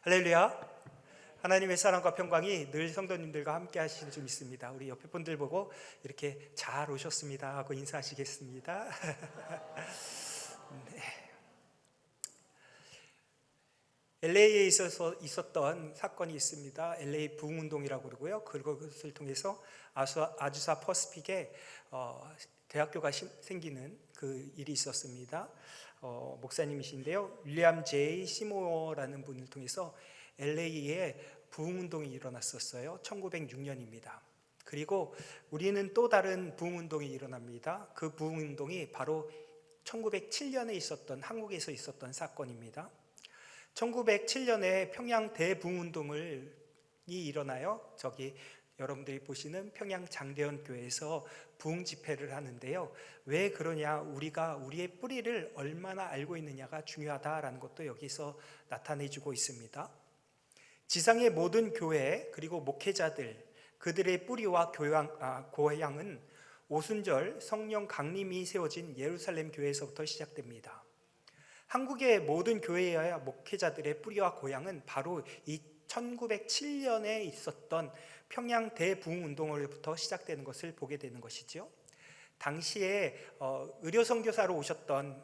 할렐루야. 하나님의 사랑과 평강이 늘 성도님들과 함께 하실 줄 믿습니다. 우리 옆에 분들 보고 이렇게 잘 오셨습니다 하고 인사하시겠습니다. LA에 있었던 사건이 있습니다. LA 부흥운동이라고 그러고요. 그것을 통해서 아주사 퍼시픽에 대학교가 생기는 그 일이 있었습니다. 목사님이신데요. 윌리엄 제이 시모어라는 분을 통해서 LA에 부흥운동이 일어났었어요. 1906년입니다. 그리고 우리는 또 다른 부흥운동이 일어납니다. 그 부흥운동이 바로 1907년에 있었던 한국에서 있었던 사건입니다. 1907년에 평양 대부흥운동이 일어나요. 저기 여러분들이 보시는 평양 장대현 교회에서 부흥 집회를 하는데요. 왜 그러냐? 우리가 우리의 뿌리를 얼마나 알고 있느냐가 중요하다라는 것도 여기서 나타내주고 있습니다. 지상의 모든 교회 그리고 목회자들 그들의 뿌리와 고향은 오순절 성령 강림이 세워진 예루살렘 교회에서부터 시작됩니다. 한국의 모든 교회와 목회자들의 뿌리와 고향은 바로 이 1907년에 있었던 평양 대부흥운동으로부터 시작되는 것을 보게 되는 것이죠. 당시에 의료 선교사로 오셨던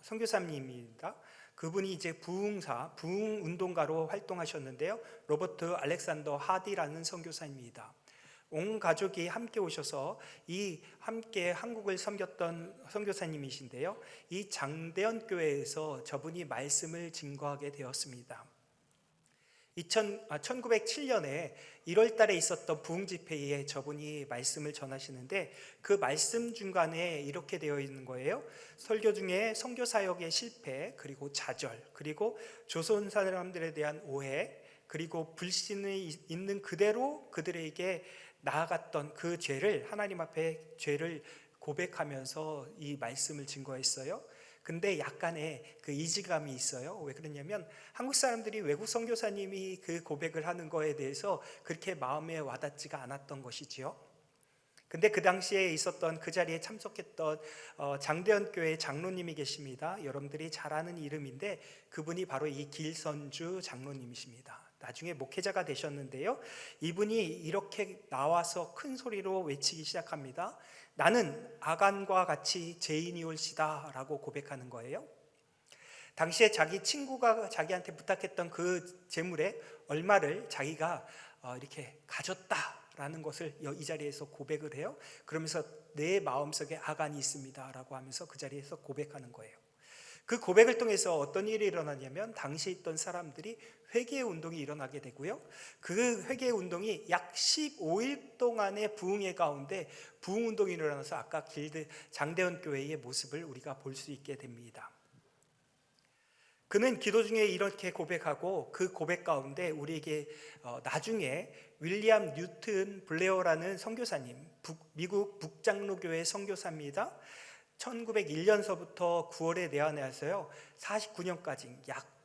선교사님입니다. 그분이 이제 부흥운동가로 활동하셨는데요. 로버트 알렉산더 하디라는 선교사입니다. 온 가족이 함께 오셔서 함께 한국을 섬겼던 선교사님이신데요. 이 장대현 교회에서 저분이 말씀을 증거하게 되었습니다. 1907년에 1월 달에 있었던 부흥 집회에 저분이 말씀을 전하시는데 그 말씀 중간에 이렇게 되어 있는 거예요. 설교 중에 선교 사역의 실패, 그리고 좌절, 그리고 조선 사람들에 대한 오해, 그리고 불신이 있는 그대로 그들에게 나아갔던 그 죄를 하나님 앞에 죄를 고백하면서 이 말씀을 증거했어요. 근데 약간의 그 이질감이 있어요. 왜 그러냐면 한국 사람들이 외국 선교사님이 그 고백을 하는 거에 대해서 그렇게 마음에 와닿지가 않았던 것이지요. 근데 그 당시에 있었던 그 자리에 참석했던 장대현 교회 장로님이 계십니다. 여러분들이 잘 아는 이름인데 그분이 바로 이 길선주 장로님이십니다. 나중에 목회자가 되셨는데요. 이분이 이렇게 나와서 큰 소리로 외치기 시작합니다. 나는 아간과 같이 죄인이 올시다 라고 고백하는 거예요. 당시에 자기 친구가 자기한테 부탁했던 그 재물의 얼마를 자기가 이렇게 가졌다 라는 것을 이 자리에서 고백을 해요. 그러면서 내 마음속에 아간이 있습니다 라고 하면서 그 자리에서 고백하는 거예요. 그 고백을 통해서 어떤 일이 일어나냐면 당시에 있던 사람들이 회개 운동이 일어나게 되고요. 그 회개 운동이 약 15일 동안의 부흥회 가운데 부흥 운동이 일어나서 아까 장대현 교회의 모습을 우리가 볼 수 있게 됩니다. 그는 기도 중에 이렇게 고백하고 그 고백 가운데 우리에게 나중에 윌리엄 뉴튼 블레어라는 선교사님, 미국 북장로교회 선교사입니다. 1901년서부터 9월에 내한해서요 49년까지 약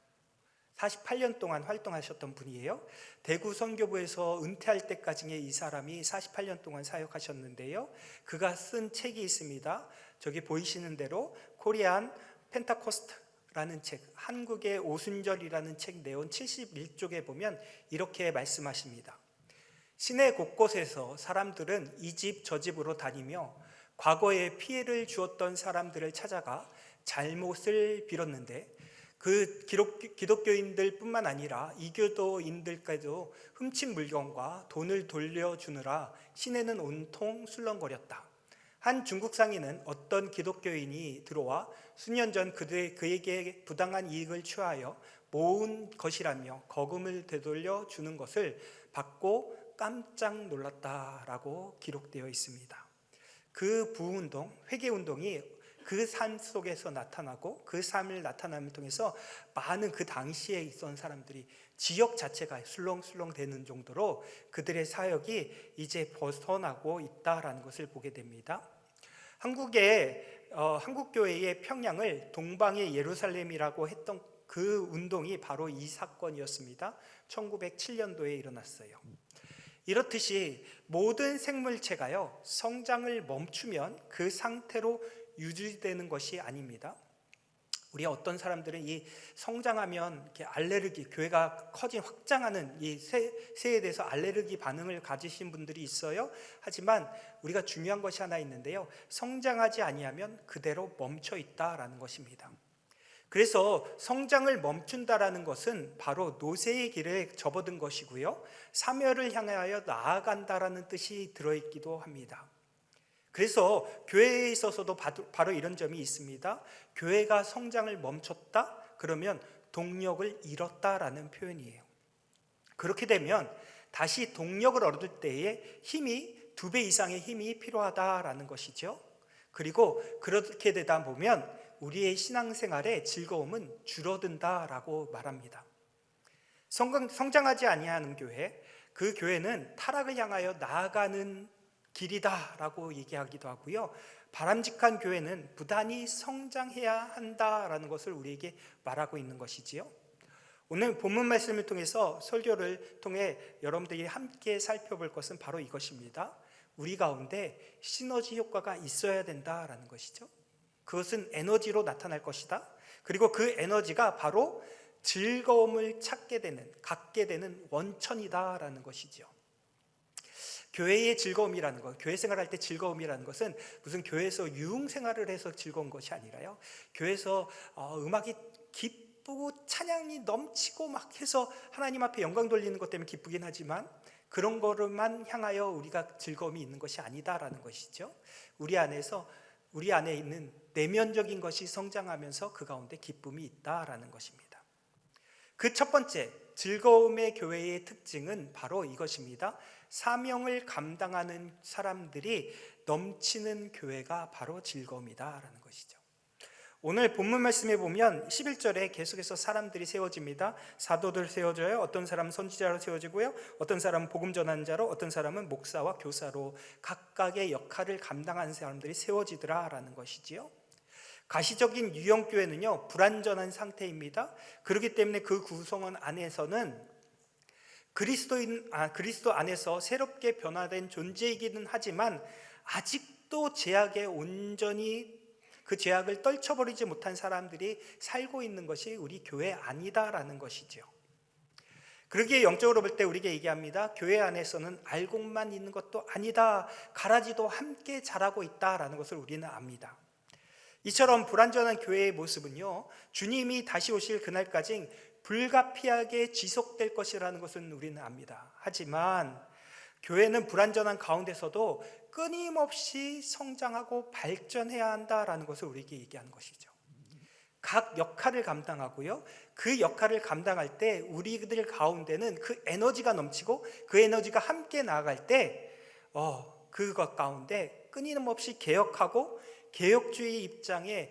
48년 동안 활동하셨던 분이에요. 대구 선교부에서 은퇴할 때까지 이 사람이 48년 동안 사역하셨는데요. 그가 쓴 책이 있습니다. 저기 보이시는 대로 코리안 펜타코스트라는 책, 한국의 오순절이라는 책 내용 71쪽에 보면 이렇게 말씀하십니다. 시내 곳곳에서 사람들은 이 집 저 집으로 다니며 과거에 피해를 주었던 사람들을 찾아가 잘못을 빌었는데 그 기독교인들 뿐만 아니라 이교도인들까지도 훔친 물건과 돈을 돌려주느라 시내는 온통 술렁거렸다. 한 중국 상인은 어떤 기독교인이 들어와 수년 전 그에게 부당한 이익을 취하여 모은 것이라며 거금을 되돌려 주는 것을 받고 깜짝 놀랐다라고 기록되어 있습니다. 그 부흥운동, 회개운동이 그 삶 속에서 나타나고 그 삶을 나타남을 통해서 많은 그 당시에 있던 사람들이 지역 자체가 술렁술렁 되는 정도로 그들의 사역이 이제 벗어나고 있다라는 것을 보게 됩니다. 한국교회의 평양을 동방의 예루살렘이라고 했던 그 운동이 바로 이 사건이었습니다. 1907년도에 일어났어요. 이렇듯이 모든 생물체가요 성장을 멈추면 그 상태로 유지되는 것이 아닙니다. 우리 어떤 사람들은 이 성장하면 이렇게 알레르기, 교회가 확장하는 이 새에 대해서 알레르기 반응을 가지신 분들이 있어요. 하지만 우리가 중요한 것이 하나 있는데요, 성장하지 아니하면 그대로 멈춰 있다라는 것입니다. 그래서 성장을 멈춘다라는 것은 바로 노쇠의 길에 접어든 것이고요, 사멸을 향하여 나아간다라는 뜻이 들어있기도 합니다. 그래서 교회에 있어서도 바로 이런 점이 있습니다. 교회가 성장을 멈췄다? 그러면 동력을 잃었다라는 표현이에요. 그렇게 되면 다시 동력을 얻을 때에 힘이 2배 이상의 힘이 필요하다라는 것이죠. 그리고 그렇게 되다 보면 우리의 신앙생활의 즐거움은 줄어든다라고 말합니다. 성장하지 아니하는 교회, 그 교회는 타락을 향하여 나아가는 길이다라고 얘기하기도 하고요, 바람직한 교회는 부단히 성장해야 한다라는 것을 우리에게 말하고 있는 것이지요. 오늘 본문 말씀을 통해서, 설교를 통해 여러분들이 함께 살펴볼 것은 바로 이것입니다. 우리 가운데 시너지 효과가 있어야 된다라는 것이죠. 그것은 에너지로 나타날 것이다. 그리고 그 에너지가 바로 즐거움을 갖게 되는 원천이다라는 것이죠. 교회의 즐거움이라는 것, 교회 생활할 때 즐거움이라는 것은 무슨 교회에서 유흥 생활을 해서 즐거운 것이 아니라요, 교회에서 음악이 기쁘고 찬양이 넘치고 막 해서 하나님 앞에 영광 돌리는 것 때문에 기쁘긴 하지만 그런 거로만 향하여 우리가 즐거움이 있는 것이 아니다라는 것이죠. 우리 안에 있는 내면적인 것이 성장하면서 그 가운데 기쁨이 있다라는 것입니다. 그 첫 번째 즐거움의 교회의 특징은 바로 이것입니다. 사명을 감당하는 사람들이 넘치는 교회가 바로 즐거움이다라는 것이죠. 오늘 본문 말씀에 보면 11절에 계속해서 사람들이 세워집니다. 사도들 세워져요. 어떤 사람은 선지자로 세워지고요, 어떤 사람은 복음 전하는 자로, 어떤 사람은 목사와 교사로 각각의 역할을 감당하는 사람들이 세워지더라라는 것이지요. 가시적인 유형교회는요, 불완전한 상태입니다. 그렇기 때문에 그 구성원 안에서는 그리스도 안에서 새롭게 변화된 존재이기는 하지만 아직도 제약에 온전히 그 제약을 떨쳐버리지 못한 사람들이 살고 있는 것이 우리 교회 아니다라는 것이죠. 그러기에 영적으로 볼 때 우리에게 얘기합니다. 교회 안에서는 알곡만 있는 것도 아니다, 가라지도 함께 자라고 있다라는 것을 우리는 압니다. 이처럼 불완전한 교회의 모습은요, 주님이 다시 오실 그날까지 불가피하게 지속될 것이라는 것은 우리는 압니다. 하지만 교회는 불완전한 가운데서도 끊임없이 성장하고 발전해야 한다라는 것을 우리에게 얘기하는 것이죠. 각 역할을 감당하고요, 그 역할을 감당할 때 우리들 가운데는 그 에너지가 넘치고 그 에너지가 함께 나아갈 때 그것 가운데 끊임없이 개혁하고 개혁주의 입장에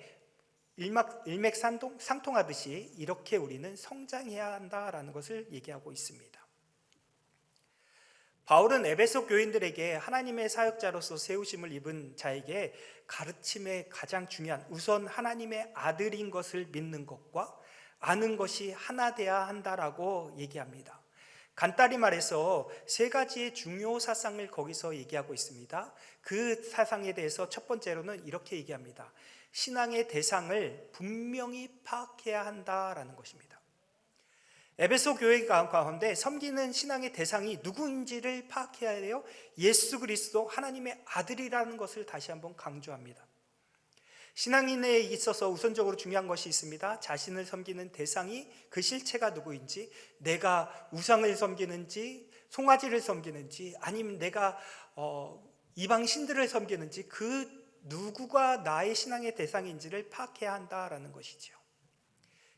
일맥상통하듯이 이렇게 우리는 성장해야 한다라는 것을 얘기하고 있습니다. 바울은 에베소 교인들에게 하나님의 사역자로서 세우심을 입은 자에게 가르침의 가장 중요한, 우선 하나님의 아들인 것을 믿는 것과 아는 것이 하나 되어야 한다라고 얘기합니다. 간단히 말해서 3가지의 중요 사상을 거기서 얘기하고 있습니다. 그 사상에 대해서 첫 번째로는 이렇게 얘기합니다. 신앙의 대상을 분명히 파악해야 한다라는 것입니다. 에베소 교회 가운데 섬기는 신앙의 대상이 누구인지를 파악해야 해요. 예수 그리스도 하나님의 아들이라는 것을 다시 한번 강조합니다. 신앙인에 있어서 우선적으로 중요한 것이 있습니다. 자신을 섬기는 대상이, 그 실체가 누구인지, 내가 우상을 섬기는지 송아지를 섬기는지 아니면 내가 이방 신들을 섬기는지, 그 누구가 나의 신앙의 대상인지를 파악해야 한다라는 것이죠.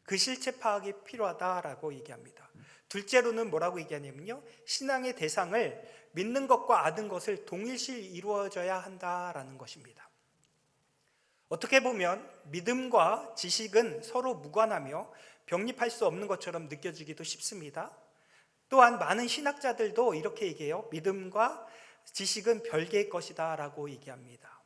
그 실체 파악이 필요하다라고 얘기합니다. 둘째로는 뭐라고 얘기하냐면요, 신앙의 대상을 믿는 것과 아는 것을 동일시 이루어져야 한다라는 것입니다. 어떻게 보면 믿음과 지식은 서로 무관하며 병립할 수 없는 것처럼 느껴지기도 쉽습니다. 또한 많은 신학자들도 이렇게 얘기해요. 믿음과 지식은 별개의 것이다 라고 얘기합니다.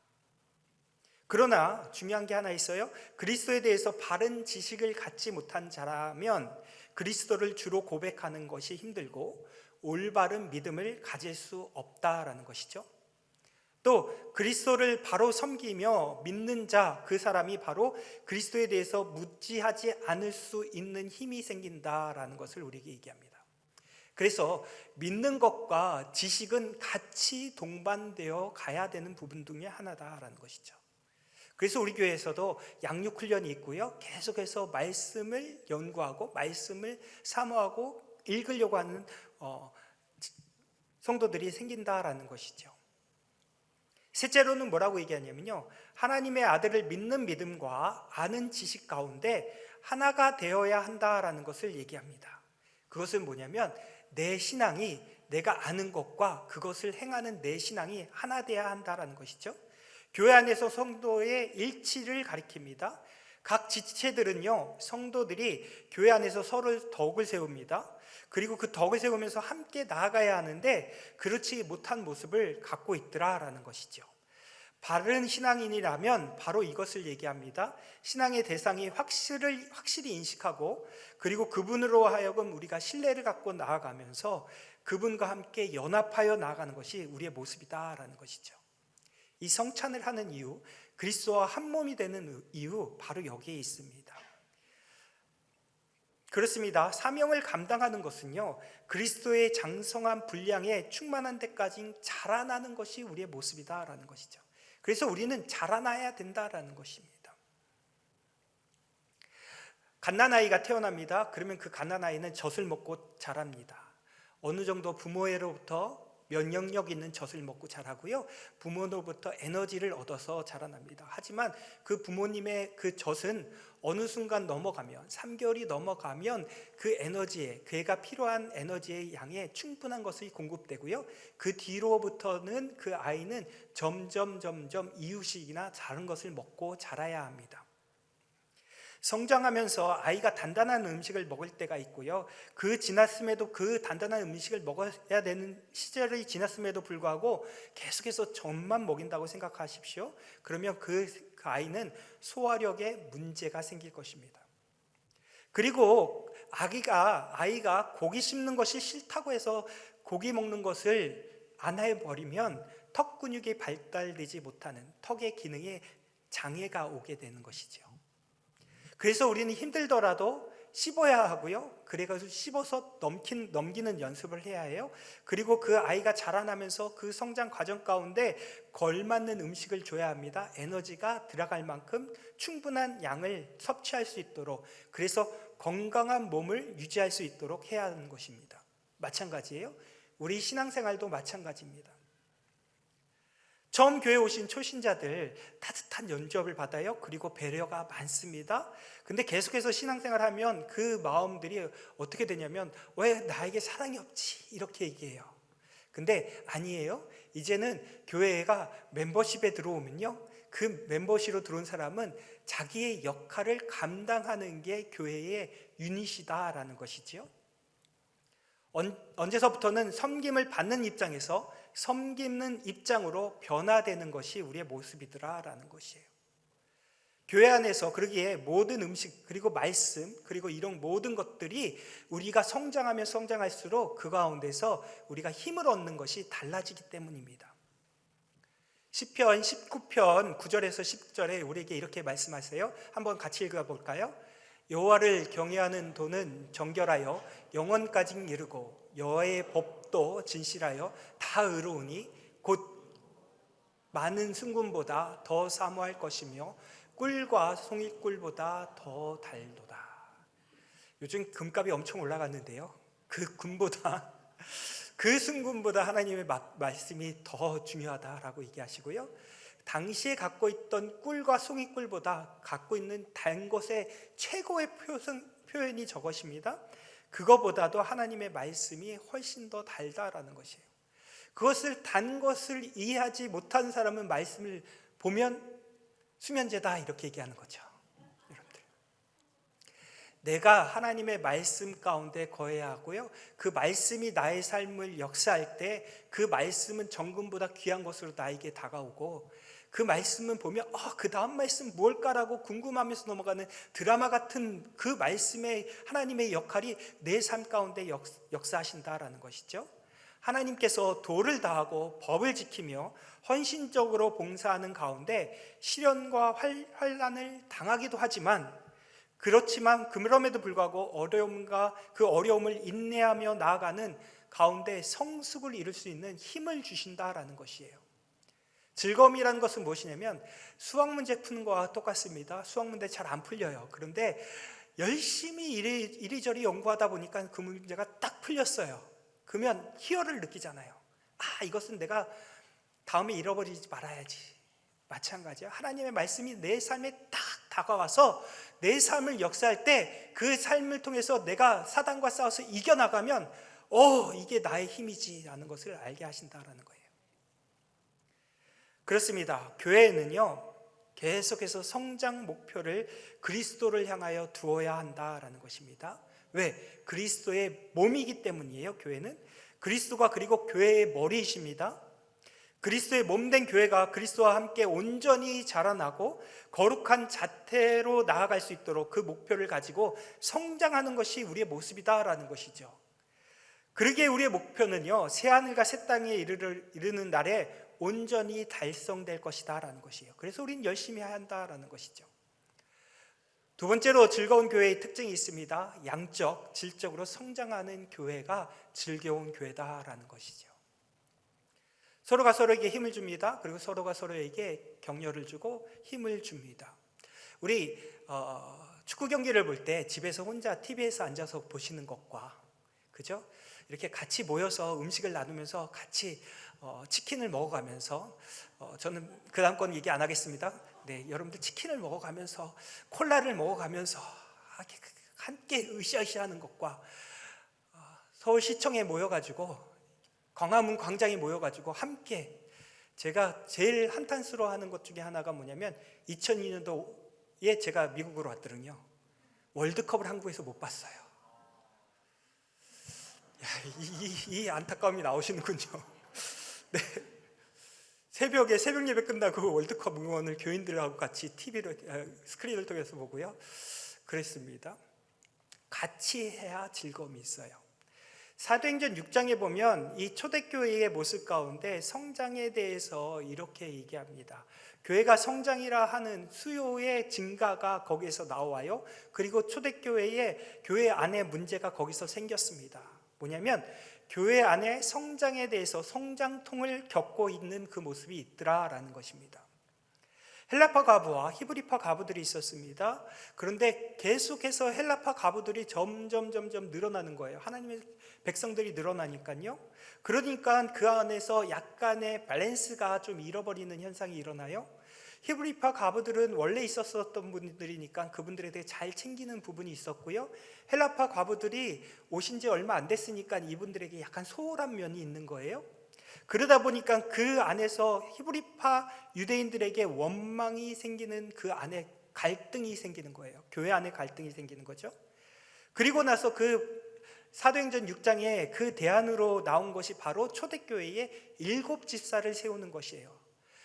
그러나 중요한 게 하나 있어요. 그리스도에 대해서 바른 지식을 갖지 못한 자라면 그리스도를 주로 고백하는 것이 힘들고 올바른 믿음을 가질 수 없다라는 것이죠. 또 그리스도를 바로 섬기며 믿는 자, 그 사람이 바로 그리스도에 대해서 무지하지 않을 수 있는 힘이 생긴다라는 것을 우리에게 얘기합니다. 그래서 믿는 것과 지식은 같이 동반되어 가야 되는 부분 중에 하나다라는 것이죠. 그래서 우리 교회에서도 양육 훈련이 있고요, 계속해서 말씀을 연구하고 말씀을 사모하고 읽으려고 하는 성도들이 생긴다라는 것이죠. 셋째로는 뭐라고 얘기하냐면요, 하나님의 아들을 믿는 믿음과 아는 지식 가운데 하나가 되어야 한다라는 것을 얘기합니다. 그것은 뭐냐면 내 신앙이, 내가 아는 것과 그것을 행하는 내 신앙이 하나 되어야 한다라는 것이죠. 교회 안에서 성도의 일치를 가리킵니다. 각 지체들은요, 성도들이 교회 안에서 서로 덕을 세웁니다. 그리고 그 덕을 세우면서 함께 나아가야 하는데 그렇지 못한 모습을 갖고 있더라라는 것이죠. 바른 신앙인이라면 바로 이것을 얘기합니다. 신앙의 대상이 확실히 인식하고, 그리고 그분으로 하여금 우리가 신뢰를 갖고 나아가면서 그분과 함께 연합하여 나아가는 것이 우리의 모습이다라는 것이죠. 이 성찬을 하는 이유, 그리스도와 한 몸이 되는 이유, 바로 여기에 있습니다. 그렇습니다. 사명을 감당하는 것은요, 그리스도의 장성한 분량에 충만한 데까지 자라나는 것이 우리의 모습이다라는 것이죠. 그래서 우리는 자라나야 된다라는 것입니다. 갓난아이가 태어납니다. 그러면 그 갓난아이는 젖을 먹고 자랍니다. 어느 정도 부모로부터 면역력 있는 젖을 먹고 자라고요, 부모로부터 에너지를 얻어서 자라납니다. 하지만 그 부모님의 그 젖은 어느 순간 넘어가면, 3개월이 넘어가면 그 에너지에, 그애가 필요한 에너지의 양에 충분한 것이 공급되고요, 그 뒤로부터는 그 아이는 점점 이유식이나 다른 것을 먹고 자라야 합니다. 성장하면서 아이가 단단한 음식을 먹을 때가 있고요, 그 지났음에도, 그 단단한 음식을 먹어야 되는 시절이 지났음에도 불구하고 계속해서 젖만 먹인다고 생각하십시오. 그러면 그 아이는 소화력에 문제가 생길 것입니다. 그리고 아이가 고기 씹는 것이 싫다고 해서 고기 먹는 것을 안 해버리면 턱 근육이 발달되지 못하는, 턱의 기능에 장애가 오게 되는 것이죠. 그래서 우리는 힘들더라도 씹어야 하고요, 그래가지고 씹어서 넘기는 연습을 해야 해요. 그리고 그 아이가 자라나면서 그 성장 과정 가운데 걸맞는 음식을 줘야 합니다. 에너지가 들어갈 만큼 충분한 양을 섭취할 수 있도록, 그래서 건강한 몸을 유지할 수 있도록 해야 하는 것입니다. 마찬가지예요. 우리 신앙생활도 마찬가지입니다. 처음 교회 오신 초신자들 따뜻한 연접을 받아요. 그리고 배려가 많습니다. 근데 계속해서 신앙생활하면 그 마음들이 어떻게 되냐면, 왜 나에게 사랑이 없지? 이렇게 얘기해요. 근데 아니에요. 이제는 교회가 멤버십에 들어오면요, 그 멤버십으로 들어온 사람은 자기의 역할을 감당하는 게 교회의 유닛이다라는 것이지요. 언제서부터는 섬김을 받는 입장에서 섬기는 입장으로 변화되는 것이 우리의 모습이더라라는 것이에요. 교회 안에서 그러기에 모든 음식, 그리고 말씀, 그리고 이런 모든 것들이 우리가 성장하면 성장할수록 그 가운데서 우리가 힘을 얻는 것이 달라지기 때문입니다. 시편 19편 9절에서 10절에 우리에게 이렇게 말씀하세요. 한번 같이 읽어볼까요? 여호와를 경외하는 도는 정결하여 영원까지 이르고 여호와의 법도 진실하여 다 의로우니 곧 많은 순금보다 더 사모할 것이며 꿀과 송이꿀보다 더 달도다. 요즘 금값이 엄청 올라갔는데요, 그 금보다, 그 순금보다 하나님의 말씀이 더 중요하다라고 얘기하시고요, 당시에 갖고 있던 꿀과 송이꿀보다 갖고 있는 단 것의 최고의 표현이 저것입니다. 그거보다도 하나님의 말씀이 훨씬 더 달다라는 것이에요. 그것을, 단 것을 이해하지 못한 사람은 말씀을 보면 수면제다 이렇게 얘기하는 거죠. 여러분들, 내가 하나님의 말씀 가운데 거해야 하고요, 그 말씀이 나의 삶을 역사할 때 그 말씀은 정금보다 귀한 것으로 나에게 다가오고, 그 말씀은 보면 그 다음 말씀 뭘까라고 궁금하면서 넘어가는 드라마 같은 그 말씀의 하나님의 역할이 내 삶 가운데 역사하신다라는 것이죠. 하나님께서 도를 다하고 법을 지키며 헌신적으로 봉사하는 가운데 시련과 환난을 당하기도 하지만, 그렇지만 그럼에도 불구하고 그 어려움을 인내하며 나아가는 가운데 성숙을 이룰 수 있는 힘을 주신다라는 것이에요. 즐거움이라는 것은 무엇이냐면 수학 문제 푸는 거와 똑같습니다. 수학 문제 잘 안 풀려요. 그런데 열심히 이리저리 연구하다 보니까 그 문제가 딱 풀렸어요. 그러면 희열을 느끼잖아요. 이것은 내가 다음에 잃어버리지 말아야지. 마찬가지야. 하나님의 말씀이 내 삶에 딱 다가와서 내 삶을 역사할 때 그 삶을 통해서 내가 사단과 싸워서 이겨나가면 이게 나의 힘이지라는 것을 알게 하신다라는 거예요. 그렇습니다. 교회는요, 계속해서 성장 목표를 그리스도를 향하여 두어야 한다라는 것입니다. 왜? 그리스도의 몸이기 때문이에요. 교회는 그리스도가 그리고 교회의 머리이십니다. 그리스도의 몸된 교회가 그리스도와 함께 온전히 자라나고 거룩한 자태로 나아갈 수 있도록 그 목표를 가지고 성장하는 것이 우리의 모습이다라는 것이죠. 그러기에 우리의 목표는요, 새하늘과 새 땅에 이르는 날에 온전히 달성될 것이다라는 것이에요. 그래서 우리는 열심히 해야 한다라는 것이죠. 두 번째로 즐거운 교회의 특징이 있습니다. 양적, 질적으로 성장하는 교회가 즐거운 교회다라는 것이죠. 서로가 서로에게 힘을 줍니다. 그리고 서로가 서로에게 격려를 주고 힘을 줍니다. 우리 축구 경기를 볼 때 집에서 혼자 TV에서 앉아서 보시는 것과, 그죠? 이렇게 같이 모여서 음식을 나누면서 같이 치킨을 먹어가면서, 저는 그 다음 건 얘기 안 하겠습니다. 네, 여러분들 치킨을 먹어가면서 콜라를 먹어가면서 함께 으쌰으쌰 하는 것과, 서울시청에 모여가지고 광화문 광장에 모여가지고 함께, 제가 제일 한탄스러워 하는 것 중에 하나가 뭐냐면 2002년도에 제가 미국으로 왔더군요. 월드컵을 한국에서 못 봤어요. 이 안타까움이 나오시는군요. 네. 새벽 예배 끝나고 월드컵 응원을 교인들하고 같이 스크린을 통해서 보고요. 그랬습니다. 같이 해야 즐거움이 있어요. 사도행전 6장에 보면 이 초대교회의 모습 가운데 성장에 대해서 이렇게 얘기합니다. 교회가 성장이라 하는 수요의 증가가 거기에서 나와요. 그리고 초대교회의 교회 안에 문제가 거기서 생겼습니다. 뭐냐면 교회 안에 성장에 대해서 성장통을 겪고 있는 그 모습이 있더라라는 것입니다. 헬라파 가부와 히브리파 가부들이 있었습니다. 그런데 계속해서 헬라파 가부들이 점점 늘어나는 거예요. 하나님의 백성들이 늘어나니까요. 그러니까 그 안에서 약간의 밸런스가 좀 잃어버리는 현상이 일어나요. 히브리파 가부들은 원래 있었던 분들이니까 그분들에 대해 잘 챙기는 부분이 있었고요. 헬라파 가부들이 오신 지 얼마 안 됐으니까 이분들에게 약간 소홀한 면이 있는 거예요. 그러다 보니까 그 안에서 히브리파 유대인들에게 원망이 생기는, 그 안에 갈등이 생기는 거예요. 교회 안에 갈등이 생기는 거죠. 그리고 나서 그 사도행전 6장에 그 대안으로 나온 것이 바로 초대교회의 7 집사를 세우는 것이에요.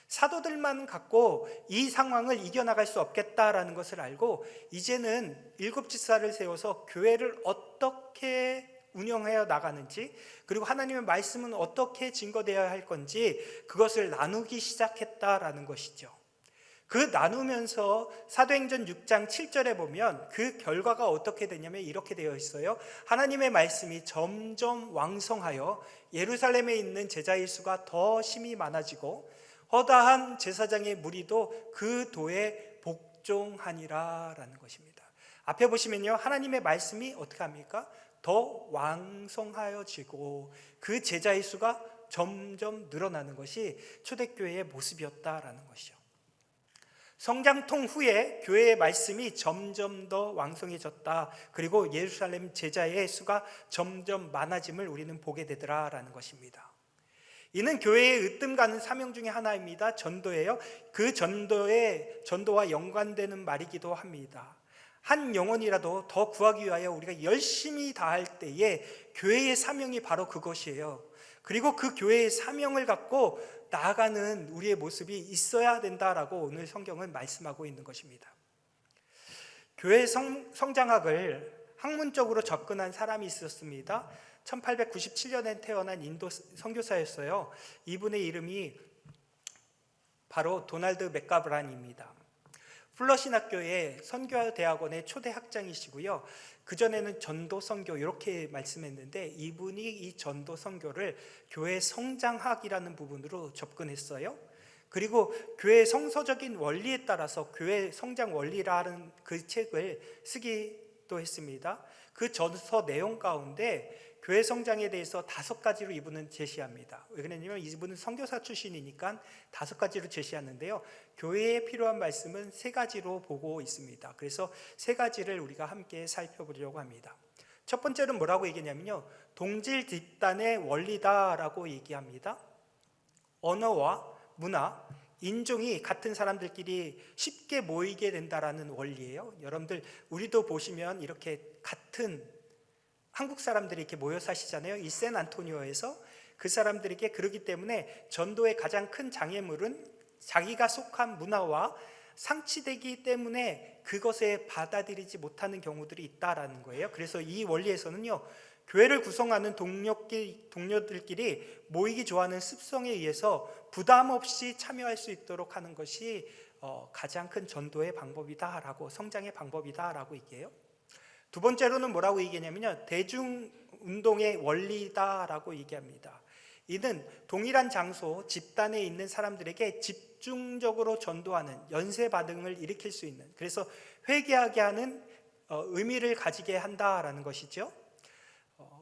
사도들만 갖고 이 상황을 이겨나갈 수 없겠다라는 것을 알고 이제는 7 집사를 세워서 교회를 어떻게 운영하여 나가는지, 그리고 하나님의 말씀은 어떻게 증거되어야 할 건지 그것을 나누기 시작했다라는 것이죠. 그 나누면서 사도행전 6장 7절에 보면 그 결과가 어떻게 되냐면 이렇게 되어 있어요. 하나님의 말씀이 점점 왕성하여 예루살렘에 있는 제자의 수가 더 심히 많아지고 허다한 제사장의 무리도 그 도에 복종하니라 라는 것입니다. 앞에 보시면요, 하나님의 말씀이 어떻게 합니까? 더 왕성하여지고 그 제자의 수가 점점 늘어나는 것이 초대교회의 모습이었다라는 것이죠. 성장통 후에 교회의 말씀이 점점 더 왕성해졌다. 그리고 예루살렘 제자의 수가 점점 많아짐을 우리는 보게 되더라라는 것입니다. 이는 교회의 으뜸 가는 사명 중에 하나입니다. 전도예요. 그 전도와 연관되는 말이기도 합니다. 한 영혼이라도 더 구하기 위하여 우리가 열심히 다할 때에 교회의 사명이 바로 그것이에요. 그리고 그 교회의 사명을 갖고 나아가는 우리의 모습이 있어야 된다라고 오늘 성경은 말씀하고 있는 것입니다. 교회 성장학을 학문적으로 접근한 사람이 있었습니다. 1897년에 태어난 인도 선교사였어요. 이분의 이름이 바로 도널드 맥가브란입니다. 플러신학교의 선교대학원의 초대 학장이시고요. 그전에는 전도 선교 이렇게 말씀했는데 이분이 이 전도 선교를 교회 성장학이라는 부분으로 접근했어요. 그리고 교회 성서적인 원리에 따라서 교회 성장 원리라는 그 책을 쓰기도 했습니다. 그 전서 내용 가운데 교회 성장에 대해서 5가지로 이분은 제시합니다. 왜 그러냐면 이분은 선교사 출신이니까 5가지로 제시하는데요. 교회에 필요한 말씀은 3가지로 보고 있습니다. 그래서 3가지를 우리가 함께 살펴보려고 합니다. 첫 번째는 뭐라고 얘기하냐면요, 동질 집단의 원리다라고 얘기합니다. 언어와 문화, 인종이 같은 사람들끼리 쉽게 모이게 된다라는 원리예요. 여러분들 우리도 보시면 이렇게 같은 한국 사람들이 이렇게 모여 사시잖아요. 이 샌안토니오에서. 그 사람들에게 그러기 때문에 전도의 가장 큰 장애물은 자기가 속한 문화와 상치되기 때문에 그것에 받아들이지 못하는 경우들이 있다라는 거예요. 그래서 이 원리에서는요, 교회를 구성하는 동료들끼리 모이기 좋아하는 습성에 의해서 부담 없이 참여할 수 있도록 하는 것이 가장 큰 전도의 방법이다라고, 성장의 방법이다라고 얘기해요. 두 번째로는 뭐라고 얘기하냐면요, 대중운동의 원리다라고 얘기합니다. 이는 동일한 장소, 집단에 있는 사람들에게 집중적으로 전도하는 연쇄 반응을 일으킬 수 있는, 그래서 회개하게 하는 의미를 가지게 한다라는 것이죠.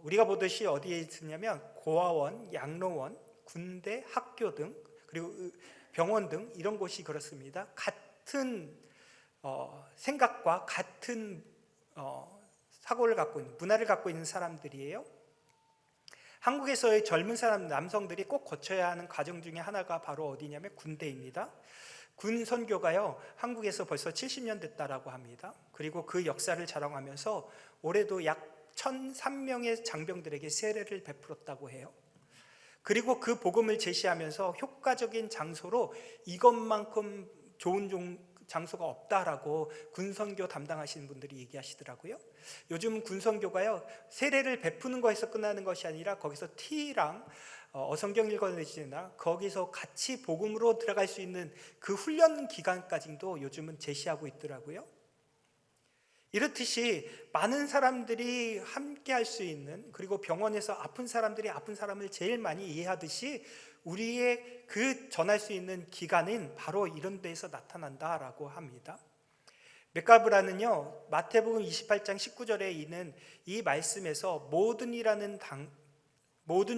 우리가 보듯이 어디에 있느냐면 고아원, 양로원, 군대, 학교 등, 그리고 병원 등 이런 곳이 그렇습니다. 같은 생각과 같은 사고를 갖고 있는, 문화를 갖고 있는 사람들이에요. 한국에서의 젊은 사람, 남성들이 꼭 거쳐야 하는 과정 중에 하나가 바로 어디냐면 군대입니다. 군 선교가요, 한국에서 벌써 70년 됐다라고 합니다. 그리고 그 역사를 자랑하면서 올해도 약 1,003명의 장병들에게 세례를 베풀었다고 해요. 그리고 그 복음을 제시하면서 효과적인 장소로 이것만큼 좋은 장소가 없다라고 군선교 담당하시는 분들이 얘기하시더라고요. 요즘 군선교가요, 세례를 베푸는 거에서 끝나는 것이 아니라 거기서 T랑 어성경 읽어내지나 거기서 같이 복음으로 들어갈 수 있는 그 훈련 기간까지도 요즘은 제시하고 있더라고요. 이렇듯이 많은 사람들이 함께 할 수 있는, 그리고 병원에서 아픈 사람들이 아픈 사람을 제일 많이 이해하듯이 우리의 그 전할 수 있는 기간은 바로 이런 데에서 나타난다라고 합니다. 맥가브라는요, 마태복음 28장 19절에 있는 이 말씀에서 모든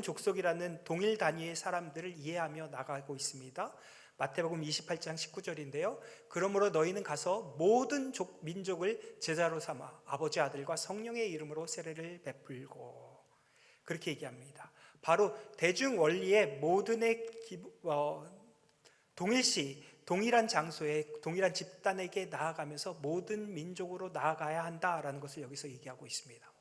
족속이라는 동일 단위의 사람들을 이해하며 나가고 있습니다. 마태복음 28장 19절인데요. 그러므로 너희는 가서 모든 민족을 제자로 삼아 아버지, 아들과 성령의 이름으로 세례를 베풀고, 그렇게 얘기합니다. 바로 대중 원리의 모든의 동일시, 동일한 장소에 동일한 집단에게 나아가면서 모든 민족으로 나아가야 한다라는 것을 여기서 얘기하고 있습니다.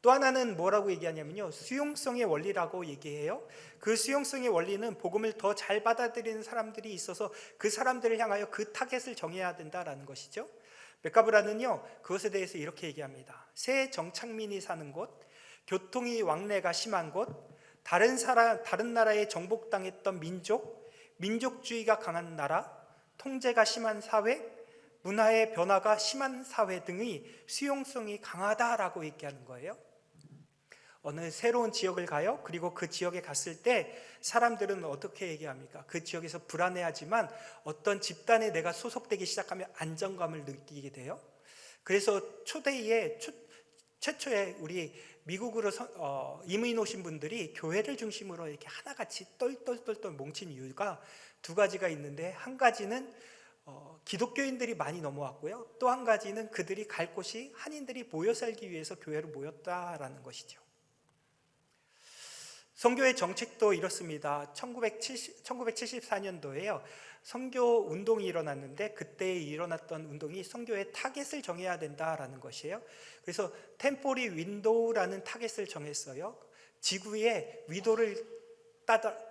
또 하나는 뭐라고 얘기하냐면요, 수용성의 원리라고 얘기해요. 그 수용성의 원리는 복음을 더 잘 받아들이는 사람들이 있어서 그 사람들을 향하여 그 타겟을 정해야 된다라는 것이죠. 맥가브라는요, 그것에 대해서 이렇게 얘기합니다. 새 정착민이 사는 곳, 교통이 왕래가 심한 곳, 다른 나라에 정복당했던 민족주의가 강한 나라, 통제가 심한 사회, 문화의 변화가 심한 사회 등의 수용성이 강하다라고 얘기하는 거예요. 어느 새로운 지역을 가요. 그리고 그 지역에 갔을 때 사람들은 어떻게 얘기합니까? 그 지역에서 불안해하지만 어떤 집단에 내가 소속되기 시작하면 안정감을 느끼게 돼요. 그래서 최초에 우리 미국으로 이민 오신 분들이 교회를 중심으로 이렇게 하나같이 똘똘똘똘 뭉친 이유가 2가지가 있는데, 한 가지는 기독교인들이 많이 넘어왔고요, 또 한 가지는 그들이 갈 곳이 한인들이 모여 살기 위해서 교회로 모였다라는 것이죠. 선교의 정책도 이렇습니다. 1974년도에요 선교 운동이 일어났는데, 그때 일어났던 운동이 선교의 타겟을 정해야 된다라는 것이에요. 그래서 템포리 윈도우라는 타겟을 정했어요. 지구의 위도를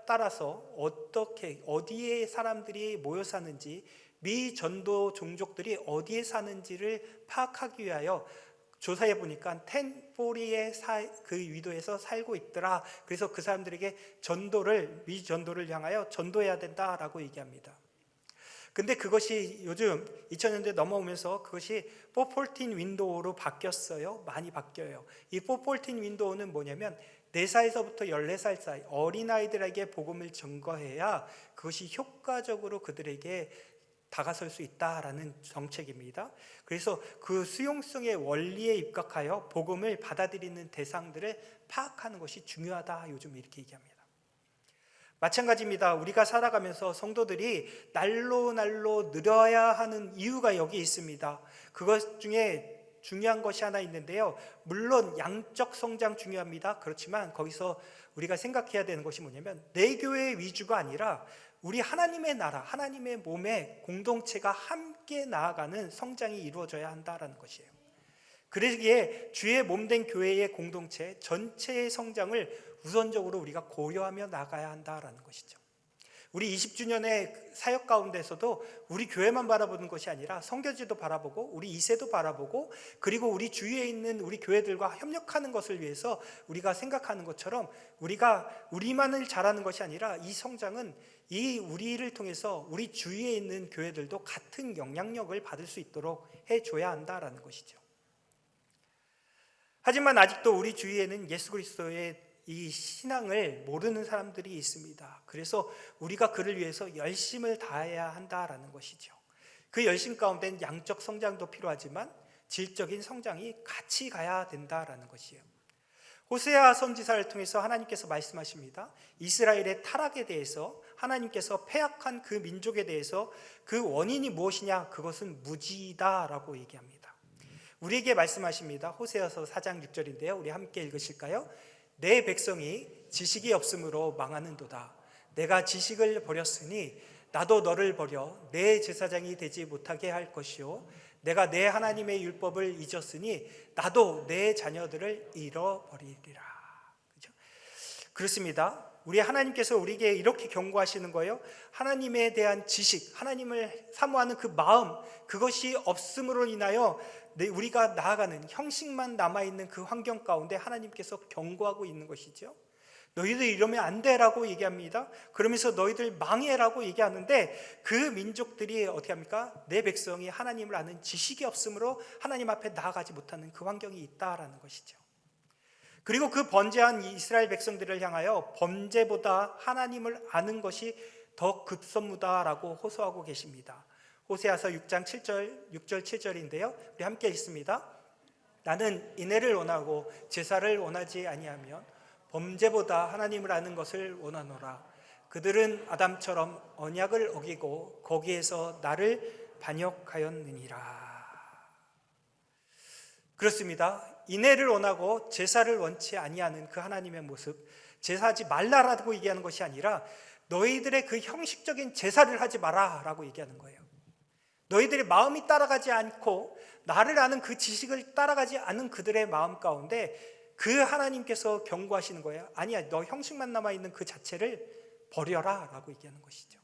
따라서 어디에 사람들이 모여 사는지, 미전도 종족들이 어디에 사는지를 파악하기 위하여 조사해 보니까 텐포리의 그 위도에서 살고 있더라. 그래서 그 사람들에게 위전도를 향하여 전도해야 된다라고 얘기합니다. 근데 그것이 요즘 2000년대 넘어오면서 그것이 414 윈도우로 바뀌었어요. 많이 바뀌어요. 이 414 윈도우는 뭐냐면 4살에서부터 14살 사이 어린아이들에게 복음을 전거해야 그것이 효과적으로 그들에게 다가설 수 있다라는 정책입니다. 그래서 그 수용성의 원리에 입각하여 복음을 받아들이는 대상들을 파악하는 것이 중요하다. 요즘 이렇게 얘기합니다. 마찬가지입니다. 우리가 살아가면서 성도들이 날로 늘어야 하는 이유가 여기 있습니다. 그것 중에 중요한 것이 하나 있는데요. 물론 양적 성장 중요합니다. 그렇지만 거기서 우리가 생각해야 되는 것이 뭐냐면 내 교회의 위주가 아니라 우리 하나님의 나라, 하나님의 몸의 공동체가 함께 나아가는 성장이 이루어져야 한다라는 것이에요. 그러기에 주의 몸된 교회의 공동체 전체의 성장을 우선적으로 우리가 고려하며 나가야 한다라는 것이죠. 우리 20주년의 사역 가운데서도 우리 교회만 바라보는 것이 아니라 선교지도 바라보고 우리 이세도 바라보고 그리고 우리 주위에 있는 우리 교회들과 협력하는 것을 위해서 우리가 생각하는 것처럼 우리만을 잘하는 것이 아니라 이 성장은 우리를 통해서 우리 주위에 있는 교회들도 같은 영향력을 받을 수 있도록 해줘야 한다라는 것이죠. 하지만 아직도 우리 주위에는 예수 그리스도의 이 신앙을 모르는 사람들이 있습니다. 그래서 우리가 그를 위해서 열심을 다해야 한다라는 것이죠. 그 열심 가운데는 양적 성장도 필요하지만 질적인 성장이 같이 가야 된다라는 것이에요. 호세아 선지자를 통해서 하나님께서 말씀하십니다. 이스라엘의 타락에 대해서 하나님께서 패악한 그 민족에 대해서 그 원인이 무엇이냐? 그것은 무지다라고 얘기합니다. 우리에게 말씀하십니다. 호세아서 4장 6절인데요. 우리 함께 읽으실까요? 내 백성이 지식이 없으므로 망하는도다. 내가 지식을 버렸으니 나도 너를 버려 내 제사장이 되지 못하게 할 것이요 내가 내 하나님의 율법을 잊었으니 나도 내 자녀들을 잃어버리리라. 그렇죠? 그렇습니다. 우리 하나님께서 우리에게 이렇게 경고하시는 거예요. 하나님에 대한 지식, 하나님을 사모하는 그 마음, 그것이 없음으로 인하여 우리가 나아가는 형식만 남아있는 그 환경 가운데 하나님께서 경고하고 있는 것이죠. 너희들 이러면 안 돼라고 얘기합니다. 그러면서 너희들 망해라고 얘기하는데 그 민족들이 어떻게 합니까? 내 백성이 하나님을 아는 지식이 없으므로 하나님 앞에 나아가지 못하는 그 환경이 있다라는 것이죠. 그리고 그 번제한 이스라엘 백성들을 향하여 범죄보다 하나님을 아는 것이 더 급선무다라고 호소하고 계십니다. 호세아서 6장 6절 7절인데요. 우리 함께 읽습니다. 나는 인애를 원하고 제사를 원하지 아니하면 범죄보다 하나님을 아는 것을 원하노라. 그들은 아담처럼 언약을 어기고 거기에서 나를 반역하였느니라. 그렇습니다. 인애를 원하고 제사를 원치 아니하는 그 하나님의 모습, 제사하지 말라라고 얘기하는 것이 아니라 너희들의 그 형식적인 제사를 하지 마라라고 얘기하는 거예요. 너희들의 마음이 따라가지 않고 나를 아는 그 지식을 따라가지 않은 그들의 마음 가운데 그 하나님께서 경고하시는 거예요. 아니야, 너 형식만 남아있는 그 자체를 버려라 라고 얘기하는 것이죠.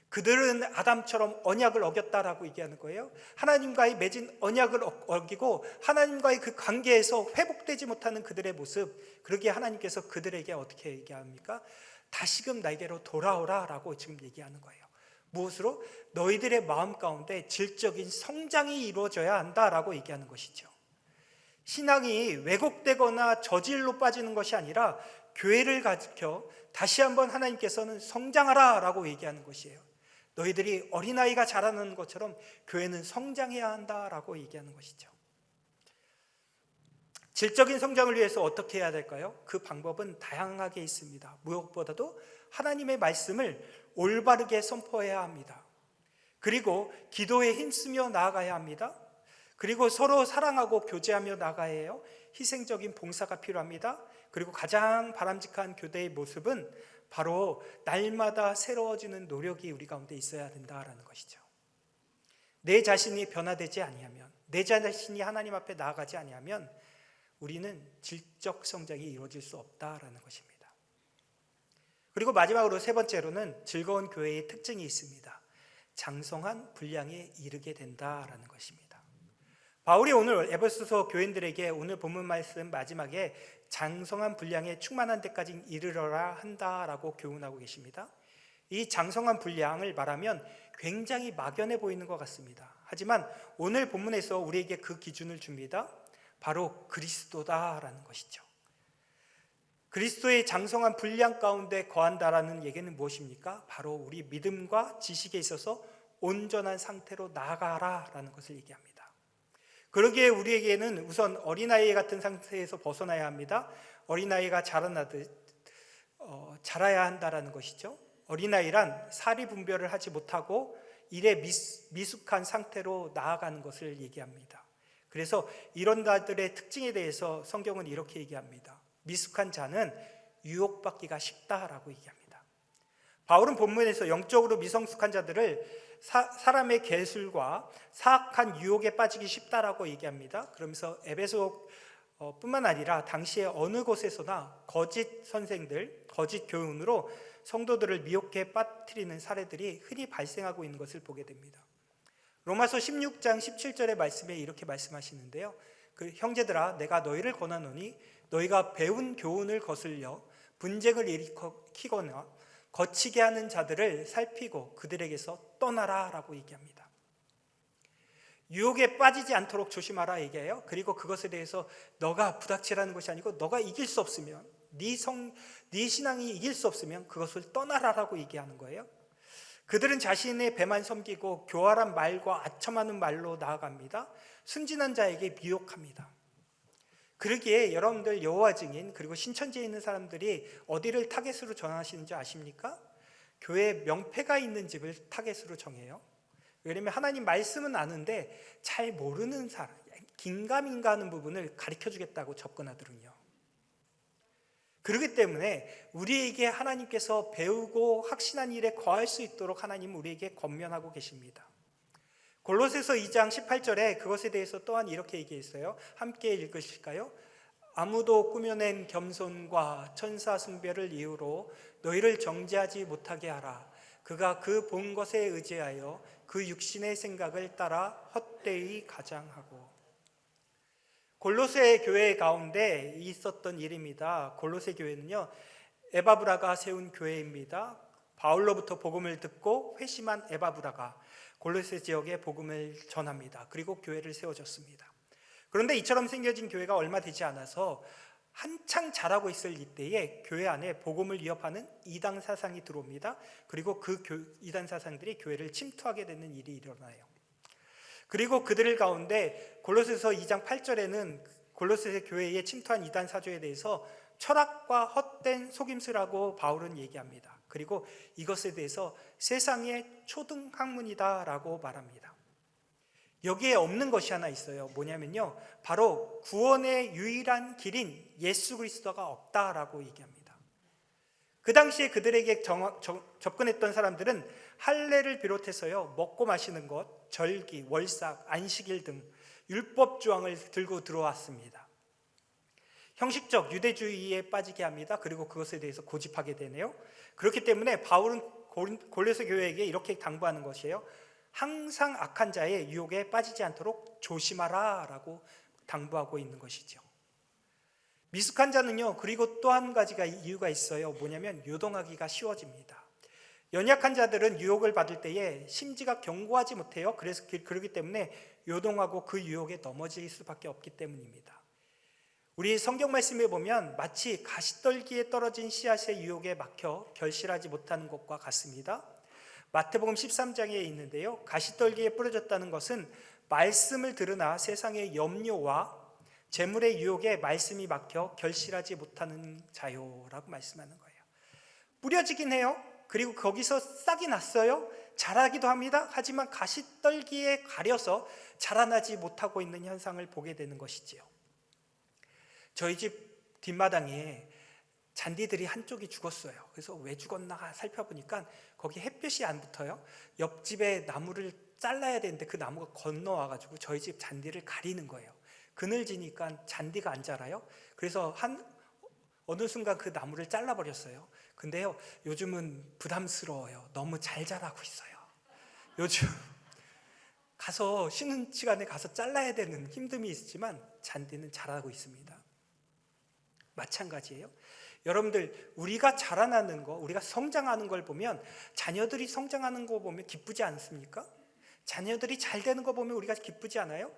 그들은 아담처럼 언약을 어겼다라고 얘기하는 거예요. 하나님과의 맺은 언약을 어기고 하나님과의 그 관계에서 회복되지 못하는 그들의 모습, 그러기에 하나님께서 그들에게 어떻게 얘기합니까? 다시금 나에게로 돌아오라 라고 지금 얘기하는 거예요. 무엇으로? 너희들의 마음 가운데 질적인 성장이 이루어져야 한다라고 얘기하는 것이죠. 신앙이 왜곡되거나 저질로 빠지는 것이 아니라 교회를 가지켜 다시 한번 하나님께서는 성장하라 라고 얘기하는 것이에요. 너희들이 어린아이가 자라는 것처럼 교회는 성장해야 한다라고 얘기하는 것이죠. 질적인 성장을 위해서 어떻게 해야 될까요? 그 방법은 다양하게 있습니다. 무엇보다도 하나님의 말씀을 올바르게 선포해야 합니다. 그리고 기도에 힘쓰며 나아가야 합니다. 그리고 서로 사랑하고 교제하며 나가야 해요. 희생적인 봉사가 필요합니다. 그리고 가장 바람직한 교대의 모습은 바로 날마다 새로워지는 노력이 우리 가운데 있어야 된다라는 것이죠. 내 자신이 변화되지 아니하면, 내 자신이 하나님 앞에 나아가지 아니하면 우리는 질적 성장이 이루어질 수 없다라는 것입니다. 그리고 마지막으로 세 번째로는 즐거운 교회의 특징이 있습니다. 장성한 분량에 이르게 된다라는 것입니다. 바울이 오늘 에베소서 교인들에게 오늘 본문 말씀 마지막에 장성한 분량에 충만한 데까지 이르러라 한다라고 교훈하고 계십니다. 이 장성한 분량을 말하면 굉장히 막연해 보이는 것 같습니다. 하지만 오늘 본문에서 우리에게 그 기준을 줍니다. 바로 그리스도다라는 것이죠. 그리스도의 장성한 분량 가운데 거한다라는 얘기는 무엇입니까? 바로 우리 믿음과 지식에 있어서 온전한 상태로 나아가라라는 것을 얘기합니다. 그러기에 우리에게는 우선 어린아이 같은 상태에서 벗어나야 합니다. 어린아이가 자라나듯 자라야 한다라는 것이죠. 어린아이란 사리 분별을 하지 못하고 일에 미숙한 상태로 나아가는 것을 얘기합니다. 그래서 이런 자들의 특징에 대해서 성경은 이렇게 얘기합니다. 미숙한 자는 유혹받기가 쉽다라고 얘기합니다. 바울은 본문에서 영적으로 미성숙한 자들을 사람의 계술과 사악한 유혹에 빠지기 쉽다라고 얘기합니다. 그러면서 에베소 뿐만 아니라 당시에 어느 곳에서나 거짓 선생들, 거짓 교훈으로 성도들을 미혹해 빠뜨리는 사례들이 흔히 발생하고 있는 것을 보게 됩니다. 로마서 16장 17절의 말씀에 이렇게 말씀하시는데요. 그 형제들아 내가 너희를 권하노니 너희가 배운 교훈을 거슬려 분쟁을 일으키거나 거치게 하는 자들을 살피고 그들에게서 떠나라 라고 얘기합니다. 유혹에 빠지지 않도록 조심하라 얘기해요. 그리고 그것에 대해서 너가 부닥치라는 것이 아니고 너가 이길 수 없으면 네 신앙이 이길 수 없으면 그것을 떠나라라고 얘기하는 거예요. 그들은 자신의 배만 섬기고 교활한 말과 아첨하는 말로 나아갑니다. 순진한 자에게 미혹합니다. 그러기에 여러분들 여호와 증인 그리고 신천지에 있는 사람들이 어디를 타겟으로 정하시는지 아십니까? 교회 명패가 있는 집을 타겟으로 정해요. 왜냐하면 하나님 말씀은 아는데 잘 모르는 사람, 긴가민가 하는 부분을 가르쳐주겠다고 접근하더군요. 그렇기 때문에 우리에게 하나님께서 배우고 확신한 일에 거할 수 있도록 하나님은 우리에게 권면하고 계십니다. 골로새서 2장 18절에 그것에 대해서 또한 이렇게 얘기했어요. 함께 읽으실까요? 아무도 꾸며낸 겸손과 천사 숭배를 이유로 너희를 정죄하지 못하게 하라. 그가 그 본 것에 의지하여 그 육신의 생각을 따라 헛되이 가장하고. 골로새 교회 가운데 있었던 일입니다. 골로새 교회는요, 에바브라가 세운 교회입니다. 바울로부터 복음을 듣고 회심한 에바브라가 골로새 지역에 복음을 전합니다. 그리고 교회를 세워줬습니다. 그런데 이처럼 생겨진 교회가 얼마 되지 않아서 한창 자라고 있을 이때에 교회 안에 복음을 위협하는 이단 사상이 들어옵니다. 그리고 그 이단 사상들이 교회를 침투하게 되는 일이 일어나요. 그리고 그들 가운데 골로새서 2장 8절에는 골로새 교회에 침투한 이단 사조에 대해서 철학과 헛된 속임수라고 바울은 얘기합니다. 그리고 이것에 대해서 세상의 초등 학문이다라고 말합니다. 여기에 없는 것이 하나 있어요. 뭐냐면요, 바로 구원의 유일한 길인 예수 그리스도가 없다라고 얘기합니다. 그 당시에 그들에게 접근했던 사람들은 할례를 비롯해서요, 먹고 마시는 것, 절기, 월삭, 안식일 등 율법 조항을 들고 들어왔습니다. 형식적 유대주의에 빠지게 합니다. 그리고 그것에 대해서 고집하게 되네요. 그렇기 때문에 바울은 골로새 교회에게 이렇게 당부하는 것이에요. 항상 악한 자의 유혹에 빠지지 않도록 조심하라 라고 당부하고 있는 것이죠. 미숙한 자는요, 그리고 또 한 가지가 이유가 있어요. 뭐냐면 요동하기가 쉬워집니다. 연약한 자들은 유혹을 받을 때에 심지가 견고하지 못해요. 그래서 그렇기 때문에 요동하고 그 유혹에 넘어질 수밖에 없기 때문입니다. 우리 성경 말씀에 보면 마치 가시떨기에 떨어진 씨앗의 유혹에 막혀 결실하지 못하는 것과 같습니다. 마태복음 13장에 있는데요, 가시떨기에 뿌려졌다는 것은 말씀을 들으나 세상의 염려와 재물의 유혹에 말씀이 막혀 결실하지 못하는 자요라고 말씀하는 거예요. 뿌려지긴 해요. 그리고 거기서 싹이 났어요. 자라기도 합니다. 하지만 가시떨기에 가려서 자라나지 못하고 있는 현상을 보게 되는 것이지요. 저희 집 뒷마당에 잔디들이 한쪽이 죽었어요. 그래서 왜 죽었나 살펴보니까 거기 햇볕이 안 붙어요. 옆집에 나무를 잘라야 되는데 그 나무가 건너와가지고 저희 집 잔디를 가리는 거예요. 그늘지니까 잔디가 안 자라요. 그래서 어느 순간 그 나무를 잘라버렸어요. 근데요, 요즘은 부담스러워요. 너무 잘 자라고 있어요. 요즘 가서 쉬는 시간에 가서 잘라야 되는 힘듦이 있지만 잔디는 자라고 있습니다. 마찬가지예요. 여러분들, 우리가 자라나는 거, 우리가 성장하는 걸 보면, 자녀들이 성장하는 거 보면 기쁘지 않습니까? 자녀들이 잘 되는 거 보면 우리가 기쁘지 않아요?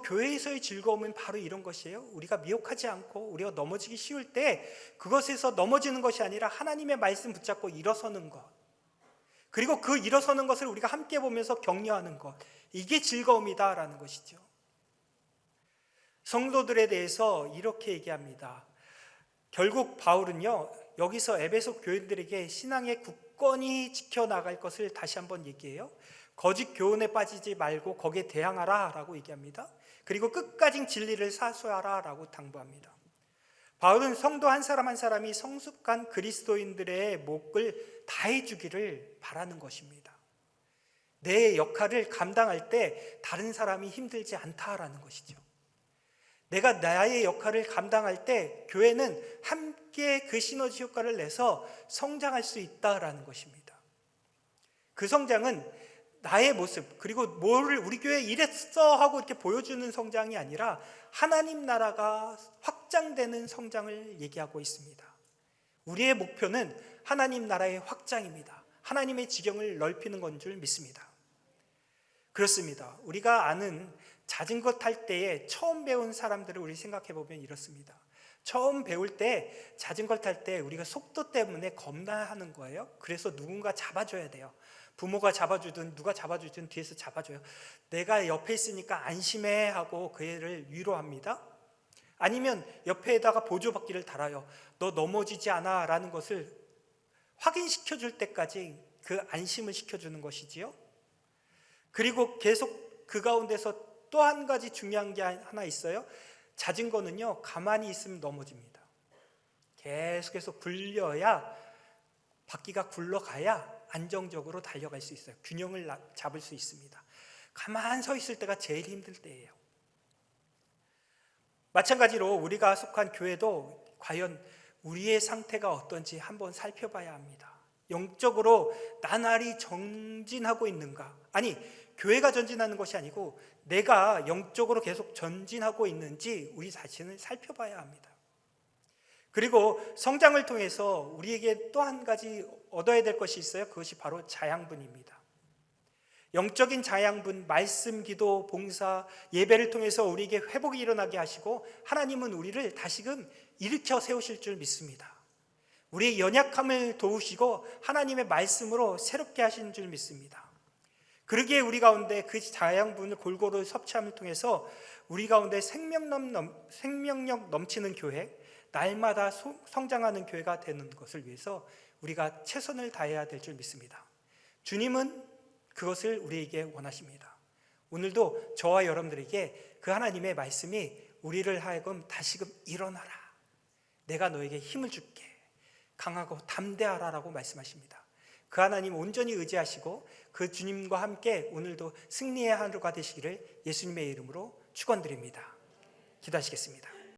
교회에서의 즐거움은 바로 이런 것이에요. 우리가 미혹하지 않고 우리가 넘어지기 쉬울 때 그것에서 넘어지는 것이 아니라 하나님의 말씀 붙잡고 일어서는 것, 그리고 그 일어서는 것을 우리가 함께 보면서 격려하는 것, 이게 즐거움이다라는 것이죠. 성도들에 대해서 이렇게 얘기합니다. 결국 바울은요, 여기서 에베소 교인들에게 신앙의 굳건히 지켜나갈 것을 다시 한번 얘기해요. 거짓 교훈에 빠지지 말고 거기에 대항하라 라고 얘기합니다. 그리고 끝까지 진리를 사수하라 라고 당부합니다. 바울은 성도 한 사람 한 사람이 성숙한 그리스도인들의 몫을 다해주기를 바라는 것입니다. 내 역할을 감당할 때 다른 사람이 힘들지 않다라는 것이죠. 내가 나의 역할을 감당할 때 교회는 함께 그 시너지 효과를 내서 성장할 수 있다라는 것입니다. 그 성장은 나의 모습, 그리고 뭐를 우리 교회 이랬어 하고 이렇게 보여주는 성장이 아니라 하나님 나라가 확장되는 성장을 얘기하고 있습니다. 우리의 목표는 하나님 나라의 확장입니다. 하나님의 지경을 넓히는 건 줄 믿습니다. 그렇습니다. 우리가 아는 자전거 탈 때에 처음 배운 사람들을 우리 생각해 보면 이렇습니다. 처음 배울 때 자전거 탈 때 우리가 속도 때문에 겁나하는 거예요. 그래서 누군가 잡아줘야 돼요. 부모가 잡아주든 누가 잡아주든 뒤에서 잡아줘요. 내가 옆에 있으니까 안심해 하고 그 애를 위로합니다. 아니면 옆에다가 보조바퀴를 달아요. 너 넘어지지 않아 라는 것을 확인시켜 줄 때까지 그 안심을 시켜주는 것이지요. 그리고 계속 그 가운데서 또 한 가지 중요한 게 하나 있어요. 자전거는요, 가만히 있으면 넘어집니다. 계속해서 굴려야, 바퀴가 굴러가야 안정적으로 달려갈 수 있어요. 균형을 잡을 수 있습니다. 가만 서 있을 때가 제일 힘들 때예요. 마찬가지로 우리가 속한 교회도 과연 우리의 상태가 어떤지 한번 살펴봐야 합니다. 영적으로 나날이 전진하고 있는가? 아니, 교회가 전진하는 것이 아니고 내가 영적으로 계속 전진하고 있는지 우리 자신을 살펴봐야 합니다. 그리고 성장을 통해서 우리에게 또 한 가지 얻어야 될 것이 있어요. 그것이 바로 자양분입니다. 영적인 자양분, 말씀, 기도, 봉사, 예배를 통해서 우리에게 회복이 일어나게 하시고 하나님은 우리를 다시금 일으켜 세우실 줄 믿습니다. 우리의 연약함을 도우시고 하나님의 말씀으로 새롭게 하시는 줄 믿습니다. 그러기에 우리 가운데 그 자양분을 골고루 섭취함을 통해서 우리 가운데 생명력 넘치는 교회, 날마다 성장하는 교회가 되는 것을 위해서 우리가 최선을 다해야 될 줄 믿습니다. 주님은 그것을 우리에게 원하십니다. 오늘도 저와 여러분들에게 그 하나님의 말씀이 우리를 하여금 다시금 일어나라, 내가 너에게 힘을 줄게, 강하고 담대하라 라고 말씀하십니다. 그 하나님 온전히 의지하시고 그 주님과 함께 오늘도 승리의 하루가 되시기를 예수님의 이름으로 축원드립니다. 기도하시겠습니다.